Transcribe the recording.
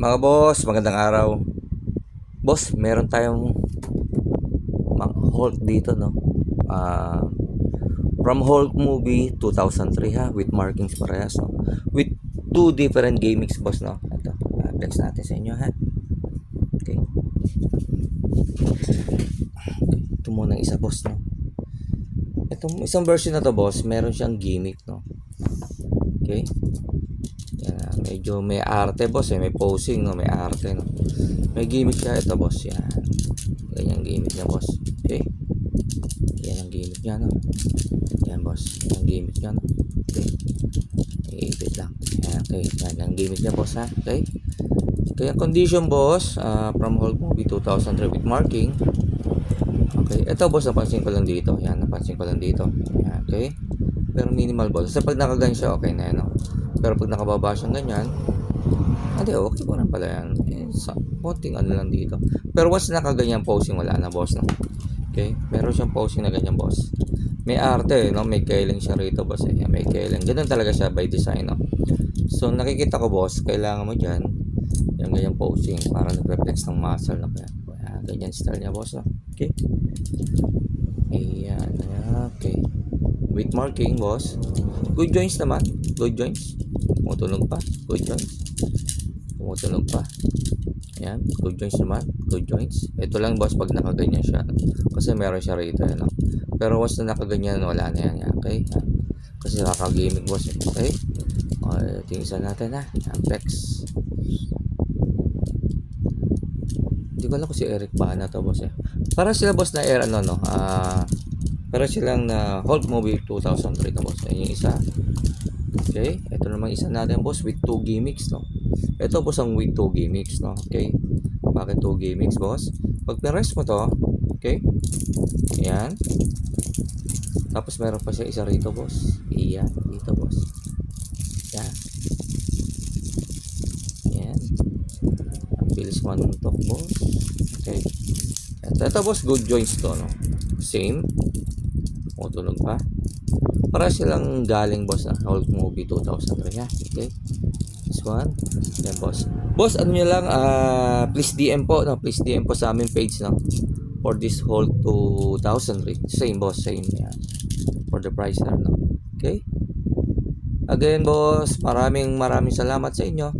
Mga boss, magandang araw. Boss, meron tayong mga Hulk dito, no? Ah, from Hulk movie 2003 ha, with markings parehas, no? With two different gimmicks, boss, no? Ito, flex natin sa inyo, ha? Okay. Ito muna ang isa, boss, no? Itong isang version na to, boss, meron siyang gimmick, no? Okay. Yan, medyo may arte, boss, may posing, no? May arte, no? May gimmick siya, ito, boss, yan. Ganyan gimmick niya, boss. Okay. Yan ang gimmick niya, no? Yan, boss. Yan ang gimmick niya, no? Okay. Iipit lang. Yan, okay. Yan ang gimmick niya, boss, ha? Okay. Kaya condition, boss, from Hulk movie 2003 with marking. Okay. Ito, boss, napansin ko lang dito. Yan, napansin ko lang dito. Yan, okay. Pero minimal, boss. Kasi pag nakagan siya, okay na yan, no? Pero pag nakababa siyang ganyan, okay po rin pala yan. Konting ano lang dito. Pero once nakaganyan posing, wala na, boss, no? Okay? Meron siyang posing na ganyan, boss. May arte, no? May kailing siya rito, boss. Eh. May kailing. Ganun talaga siya by design, no? So, nakikita ko, boss, kailangan mo dyan yung ganyan posing para nag-reflex ng muscle, no? Kaya, ganyan style niya, boss, no? Okay? Ayan. Okay. With marking, boss. Good joints naman. Good joints. Tumutunog pa. Good joints. Tumutunog pa. Ayan, good joints naman. Good joints. Ito lang, boss, pag nakaganyan siya. Kasi meron siya rito, no? Pero once na nakaganyan, wala na yan. Okay? Kasi nakaka-gimmick, boss. Okay? Ito yung isa natin, ha? Ang Pex. Hindi ko alam kung si Eric Bana to, boss, eh. Para sila, boss, na air, ano, no? Para silang na Hulk movie 2003 na, boss. Ayan yung isa. Okay? Ito naman isa natin, boss, with two gimmicks, no? Ito, boss, ang with two gimmicks, no? Okay? Bakit two gimmicks, boss? Pag na-rest mo to, okay? Ayan. Tapos meron pa siya isa rito, boss. Iyan, dito, boss. Ayan. Ayan. Ang bilis manuntok, boss. Okay. Ito, boss, good joints to, no? Same. Tunog pa. Para silang galing, boss, na Hulk movie 2003, ha? Okay? This one. Yan, boss. Boss, ano nyo lang, please DM po, no? Please DM po sa aming page, no? For this Hulk 2003. Same, boss. Same, yan. For the price, no? Okay? Again, boss, maraming salamat sa inyo.